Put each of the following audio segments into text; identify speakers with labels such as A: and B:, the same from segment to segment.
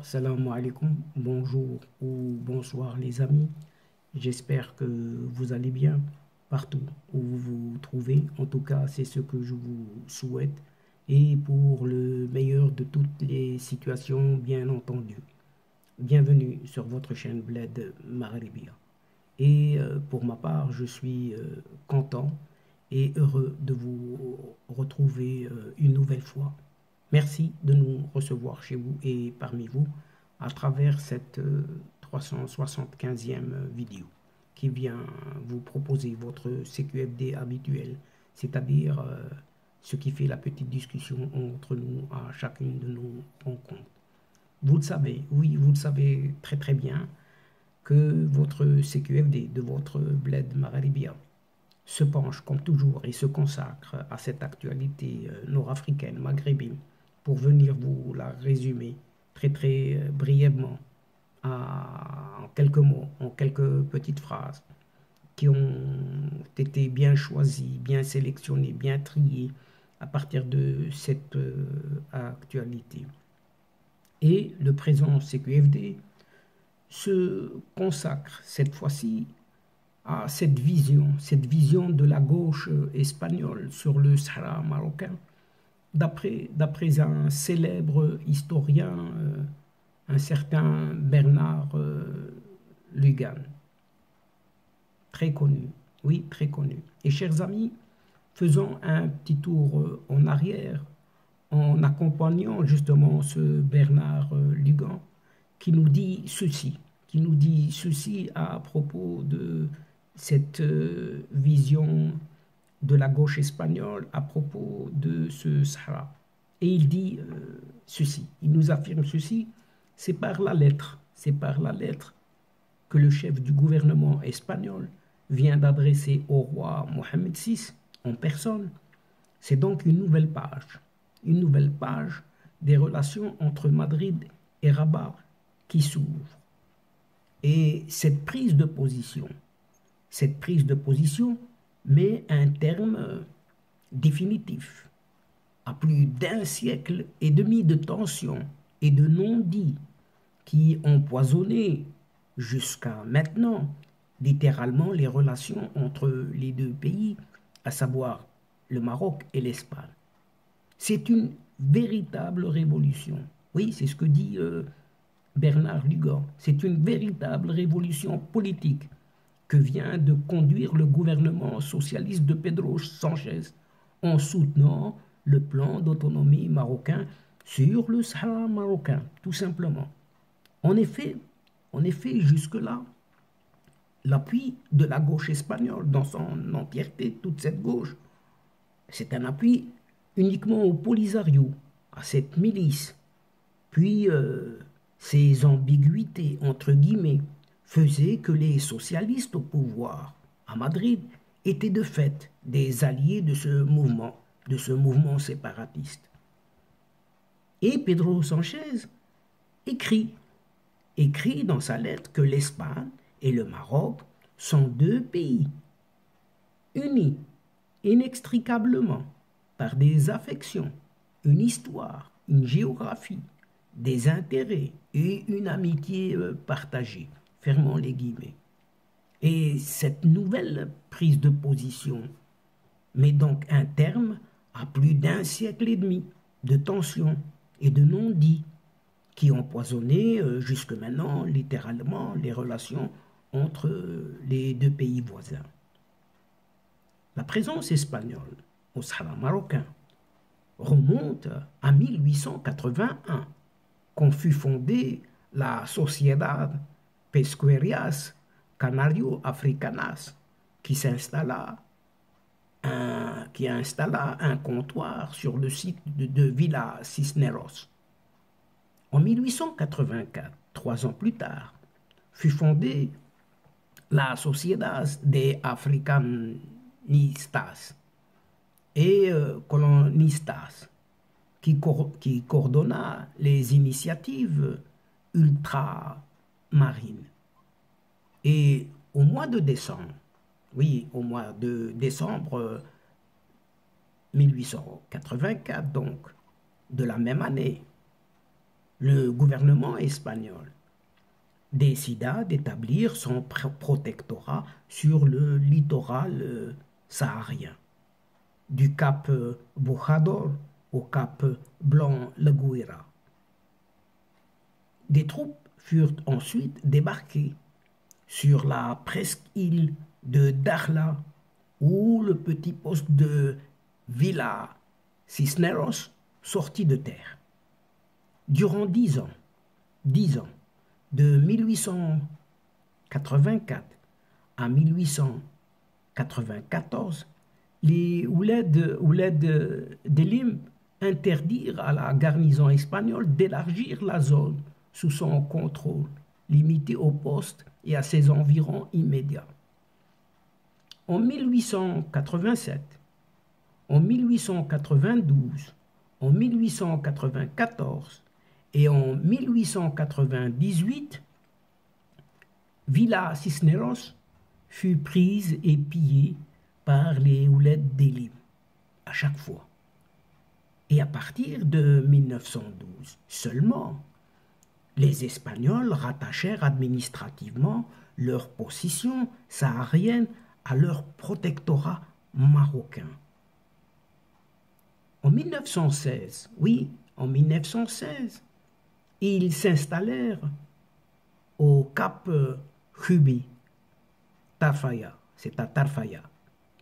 A: Salam alaikum, bonjour ou bonsoir les amis. J'espère que vous allez bien partout où vous vous trouvez. En tout cas, c'est ce que je vous souhaite et pour le meilleur de toutes les situations, bien entendu. Bienvenue sur votre chaîne Bled Maghribia. Et pour ma part, je suis content et heureux de vous retrouver une nouvelle fois. Merci de nous recevoir chez vous et parmi vous à travers cette 375e vidéo qui vient vous proposer votre CQFD habituel, c'est-à-dire ce qui fait la petite discussion entre nous à chacune de nos rencontres. Vous le savez, oui, vous le savez très très bien que votre CQFD de votre Bled Maghribia se penche comme toujours et se consacre à cette actualité nord-africaine, maghrébine, pour venir vous la résumer très très brièvement en quelques mots, en quelques petites phrases qui ont été bien choisies, bien sélectionnées, bien triées à partir de cette actualité. Et le présent CQFD se consacre cette fois-ci à cette vision de la gauche espagnole sur le Sahara marocain, d'après un célèbre historien, un certain Bernard Lugan, très connu, oui, très connu. Et chers amis, faisons un petit tour en arrière en accompagnant justement ce Bernard Lugan qui nous dit ceci à propos de cette vision de la gauche espagnole à propos de ce Sahara. Et il dit ceci, il nous affirme ceci, c'est par la lettre que le chef du gouvernement espagnol vient d'adresser au roi Mohamed VI en personne. C'est donc une nouvelle page des relations entre Madrid et Rabat qui s'ouvre. Et cette prise de position met un terme définitif à plus d'un siècle et demi de tensions et de non-dits qui empoisonnaient jusqu'à maintenant littéralement les relations entre les deux pays, à savoir le Maroc et l'Espagne. C'est une véritable révolution. Oui, c'est ce que dit Bernard Lugan. C'est une véritable révolution politique que vient de conduire le gouvernement socialiste de Pedro Sanchez en soutenant le plan d'autonomie marocain sur le Sahara marocain, tout simplement. En effet, jusque-là, l'appui de la gauche espagnole dans son entièreté, toute cette gauche, c'est un appui uniquement au Polisario, à cette milice. Puis, ces ambiguïtés, entre guillemets, faisaient que les socialistes au pouvoir à Madrid étaient de fait des alliés de ce mouvement séparatiste. Et Pedro Sanchez écrit dans sa lettre que l'Espagne et le Maroc sont deux pays unis inextricablement par des affections, une histoire, une géographie, des intérêts et une amitié partagée, fermons les guillemets. Et cette nouvelle prise de position met donc un terme à plus d'un siècle et demi de tensions et de non-dits qui empoisonnaient jusque maintenant littéralement les relations entre les deux pays voisins. La présence espagnole au Sahara marocain remonte à 1881, quand fut fondée la Sociedad Pesquerías Canario Africanas, qui installa un comptoir sur le site de Villa Cisneros. En 1884, 3 ans plus tard, fut fondée la Sociedad de Africanistas et Colonistas, qui coordonna les initiatives ultramarines. Et au mois de décembre 1884, donc, de la même année, le gouvernement espagnol décida d'établir son protectorat sur le littoral saharien, du cap Bojador au cap Blanc-La Guaira. Des troupes furent ensuite débarquées sur la presqu'île de Dakhla, où le petit poste de Villa Cisneros sortit de terre. Durant 10 ans, de 1884 à 1894, les Ouled d'Elim interdirent à la garnison espagnole d'élargir la zone sous son contrôle, limitée au poste et à ses environs immédiats. En 1887, en 1892, en 1894 et en 1898, Villa Cisneros fut prise et pillée par les Ouled d'Elim, à chaque fois. Et à partir de 1912 seulement, les Espagnols rattachèrent administrativement leur position saharienne à leur protectorat marocain. En 1916, oui, en 1916, ils s'installèrent au cap Hubi, Tarfaya, c'est à Tarfaya.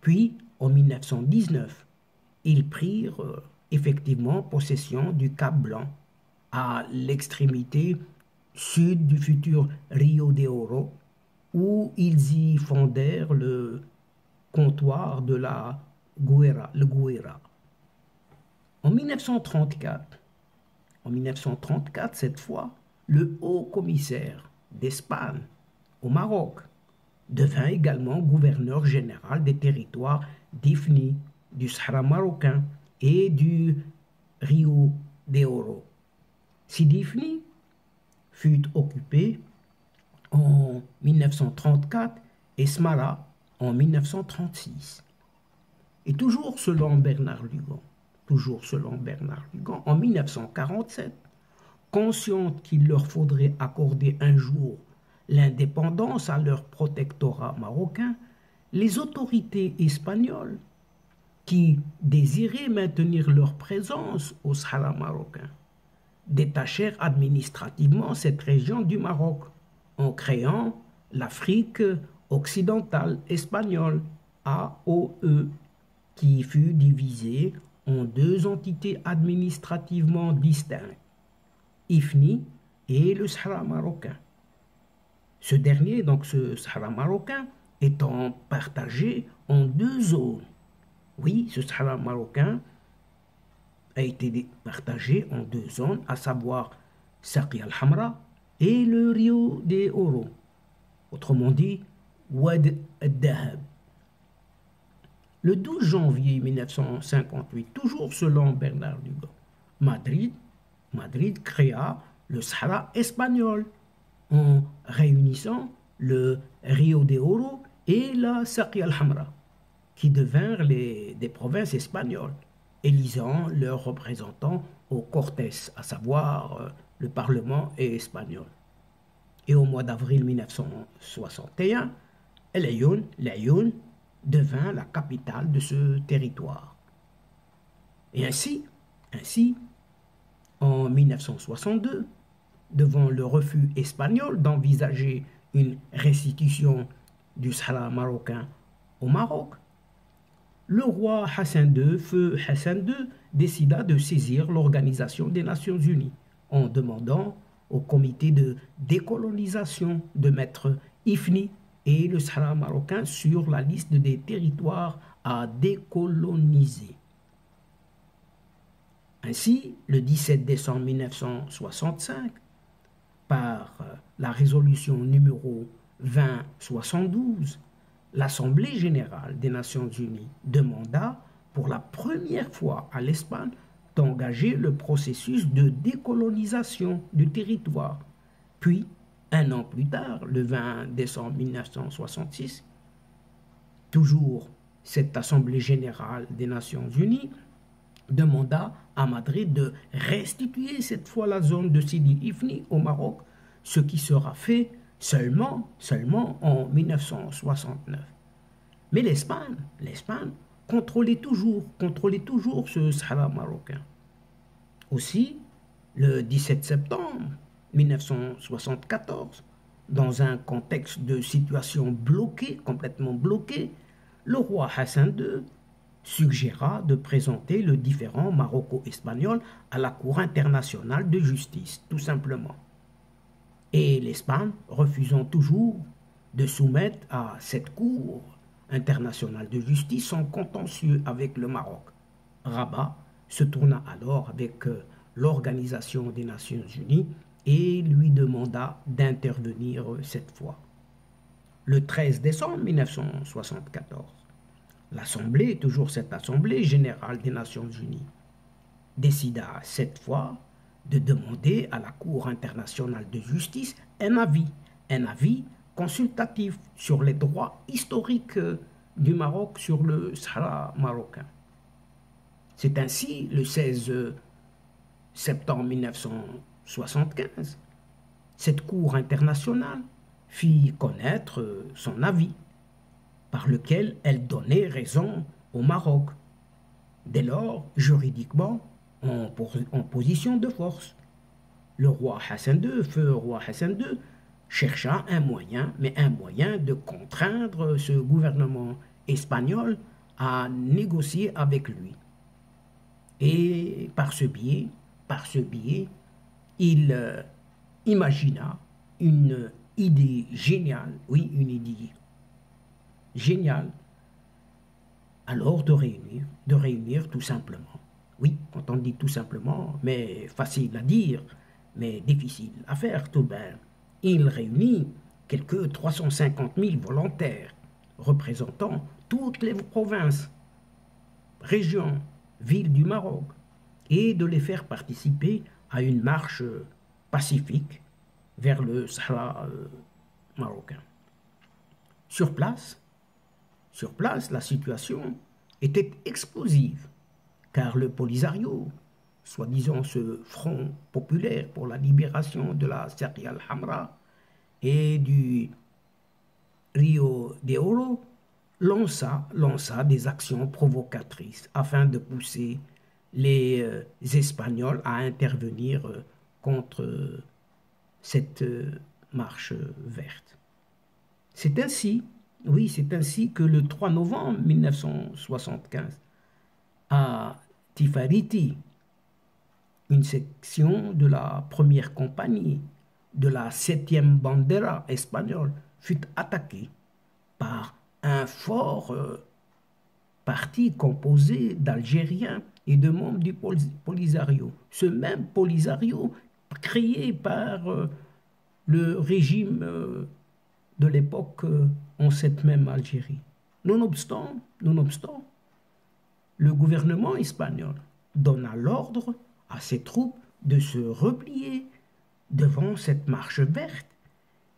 A: Puis, en 1919, ils prirent effectivement possession du Cap Blanc, à l'extrémité sud du futur Rio de Oro, où ils y fondèrent le comptoir de la Guaira, le Guaira. En 1934, cette fois, le haut-commissaire d'Espagne au Maroc devint également gouverneur général des territoires d'Ifni, du Sahara marocain et du Rio de Oro. Sidi Ifni fut occupé en 1934 et Smara en 1936. Et toujours selon Bernard Lugan, en 1947, consciente qu'il leur faudrait accorder un jour l'indépendance à leur protectorat marocain, les autorités espagnoles, qui désiraient maintenir leur présence au Sahara marocain, détachèrent administrativement cette région du Maroc en créant l'Afrique occidentale espagnole, AOE, qui fut divisée en deux entités administrativement distinctes, Ifni et le Sahara marocain. Ce dernier, donc ce Sahara marocain, étant partagé en deux zones. Oui, ce Sahara marocain a été partagé en deux zones, à savoir Saqi al-Hamra et le Rio de Oro, autrement dit Oued al-Dahab. Le 12 janvier 1958, toujours selon Bernard Lugan, Madrid créa le Sahara espagnol en réunissant le Rio de Oro et la Saqi al-Hamra, qui devinrent des provinces espagnoles, élisant leurs représentants aux Cortes, à savoir le Parlement espagnol. Et au mois d'avril 1961, El Ayoun devint la capitale de ce territoire. Et ainsi, en 1962, devant le refus espagnol d'envisager une restitution du Sahara marocain au Maroc, le roi Hassan II, feu Hassan II, décida de saisir l'Organisation des Nations Unies en demandant au comité de décolonisation de mettre Ifni et le Sahara marocain sur la liste des territoires à décoloniser. Ainsi, le 17 décembre 1965, par la résolution numéro 2072, l'Assemblée générale des Nations unies demanda pour la première fois à l'Espagne d'engager le processus de décolonisation du territoire. Puis, un an plus tard, le 20 décembre 1966, toujours cette Assemblée générale des Nations unies demanda à Madrid de restituer cette fois la zone de Sidi Ifni au Maroc, ce qui sera fait seulement en 1969. Mais l'Espagne contrôlait toujours ce Sahara marocain. Aussi, le 17 septembre 1974, dans un contexte de situation bloquée, complètement bloquée, le roi Hassan II suggéra de présenter le différend maroco-espagnol à la Cour internationale de justice, tout simplement. Et l'Espagne, refusant toujours de soumettre à cette Cour internationale de justice son contentieux avec le Maroc. Rabat se tourna alors avec l'Organisation des Nations Unies et lui demanda d'intervenir cette fois. Le 13 décembre 1974, l'Assemblée, toujours cette Assemblée générale des Nations Unies, décida cette fois de demander à la Cour internationale de justice un avis consultatif sur les droits historiques du Maroc sur le Sahara marocain. C'est ainsi, le 16 septembre 1975, cette Cour internationale fit connaître son avis, par lequel elle donnait raison au Maroc, dès lors juridiquement en position de force. Le roi Hassan II, feu roi Hassan II, chercha un moyen de contraindre ce gouvernement espagnol à négocier avec lui. Et par ce biais, il imagina une idée géniale, oui, une idée géniale, alors de réunir tout simplement. Oui, quand on dit tout simplement, mais facile à dire, mais difficile à faire tout de même. Il réunit quelques 350 000 volontaires représentant toutes les provinces, régions, villes du Maroc, et de les faire participer à une marche pacifique vers le Sahara marocain. Sur place, la situation était explosive, car le Polisario, soi-disant ce front populaire pour la libération de la Céré al-Hamra et du Rio de Oro, lança des actions provocatrices afin de pousser les Espagnols à intervenir contre cette marche verte. C'est ainsi que le 3 novembre 1975, à Tifariti, une section de la première compagnie de la 7e Bandera espagnole fut attaquée par un fort parti composé d'Algériens et de membres du Polisario. Ce même Polisario créé par le régime de l'époque en cette même Algérie. Nonobstant, le gouvernement espagnol donna l'ordre à ses troupes de se replier devant cette marche verte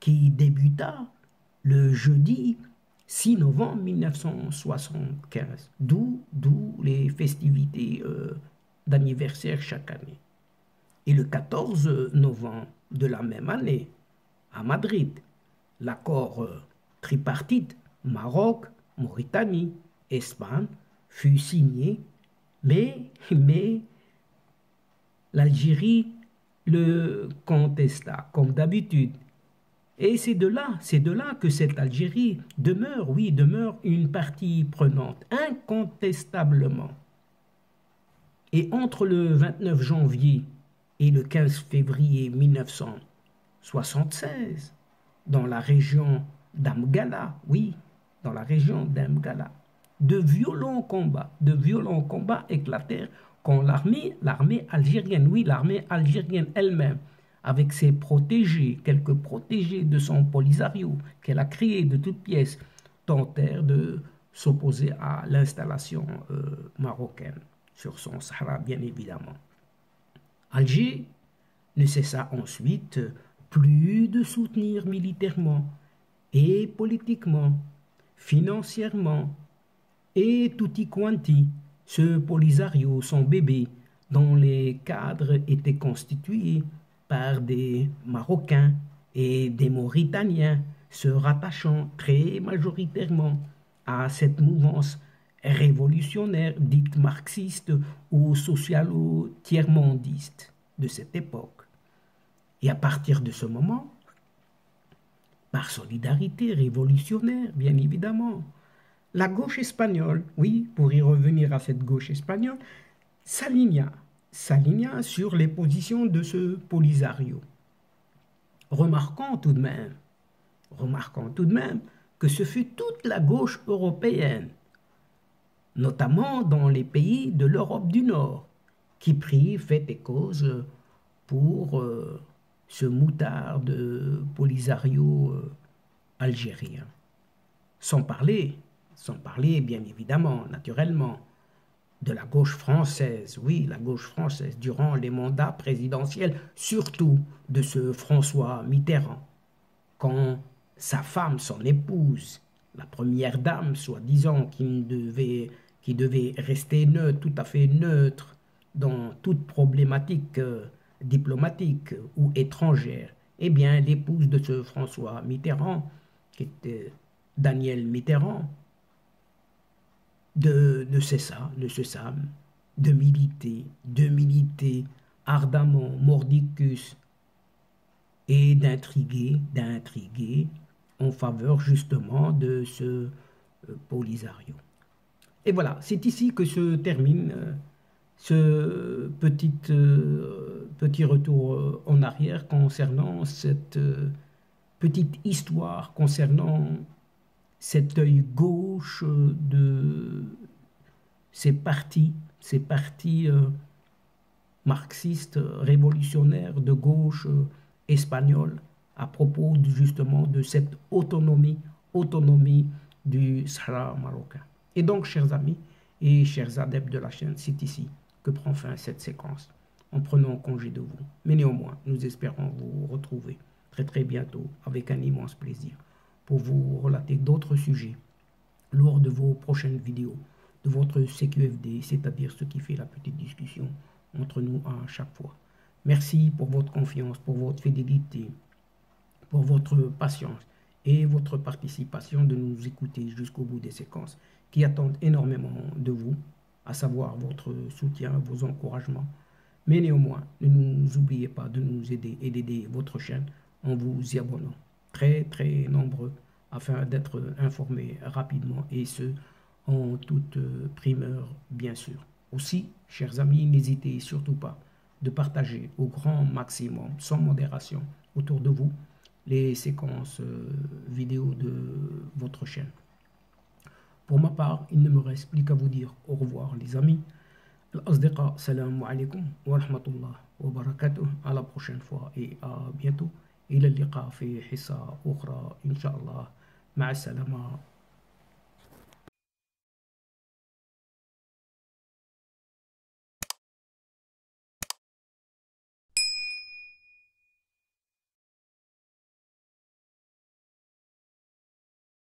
A: qui débuta le jeudi 6 novembre 1975, d'où les festivités d'anniversaire chaque année. Et le 14 novembre de la même année, à Madrid, l'accord tripartite Maroc, Mauritanie, Espagne fut signé, mais l'Algérie le contesta, comme d'habitude. Et c'est de là que cette Algérie demeure une partie prenante, incontestablement. Et entre le 29 janvier et le 15 février 1976, dans la région d'Amgala, de violents combats éclatèrent quand l'armée algérienne elle-même, avec ses quelques protégés de son Polisario qu'elle a créé de toutes pièces, tentèrent de s'opposer à l'installation marocaine sur son Sahara, bien évidemment. Alger ne cessa ensuite plus de soutenir militairement et politiquement, financièrement et tutti quanti ce Polisario, son bébé, dont les cadres étaient constitués par des Marocains et des Mauritaniens se rattachant très majoritairement à cette mouvance révolutionnaire dite marxiste ou socialo-tiers-mondiste de cette époque. Et à partir de ce moment, par solidarité révolutionnaire, bien évidemment, la gauche espagnole, oui, pour y revenir à cette gauche espagnole, s'aligna sur les positions de ce Polisario. Remarquons tout de même que ce fut toute la gauche européenne, notamment dans les pays de l'Europe du Nord, qui prit fait et cause pour ce moutard de Polisario algérien. Sans parler bien évidemment, naturellement, de la gauche française, oui, la gauche française, durant les mandats présidentiels, surtout de ce François Mitterrand, quand sa femme, son épouse, la première dame, soi-disant, qui devait rester neutre, tout à fait neutre, dans toute problématique diplomatique ou étrangère, eh bien, l'épouse de ce François Mitterrand, qui était Danielle Mitterrand, ne cessa de militer ardemment, mordicus, et d'intriguer en faveur justement de ce Polisario. Et voilà, c'est ici que se termine ce petit retour en arrière concernant cette petite histoire, concernant cet œil gauche de ces partis marxistes révolutionnaires de gauche espagnole à propos justement de cette autonomie du Sahara marocain. Et donc, chers amis et chers adeptes de la chaîne, c'est ici que prend fin cette séquence, en prenant congé de vous. Mais néanmoins, nous espérons vous retrouver très bientôt avec un immense plaisir pour vous relater d'autres sujets lors de vos prochaines vidéos de votre CQFD, c'est-à-dire ce qui fait la petite discussion entre nous à chaque fois. Merci pour votre confiance, pour votre fidélité, pour votre patience et votre participation de nous écouter jusqu'au bout des séquences qui attendent énormément de vous, à savoir votre soutien, vos encouragements. Mais néanmoins, ne nous oubliez pas de nous aider et d'aider votre chaîne en vous y abonnant. Très nombreux afin d'être informés rapidement et ce, en toute primeur, bien sûr. Aussi, chers amis, n'hésitez surtout pas de partager au grand maximum, sans modération, autour de vous, les séquences vidéo de votre chaîne. Pour ma part, il ne me reste plus qu'à vous dire au revoir, les amis. Al-Asdiqa, salam alaikum wa rahmatullah wa barakatuh. À la prochaine fois et à bientôt. إلى اللقاء في حصة أخرى إن شاء الله. مع السلامة.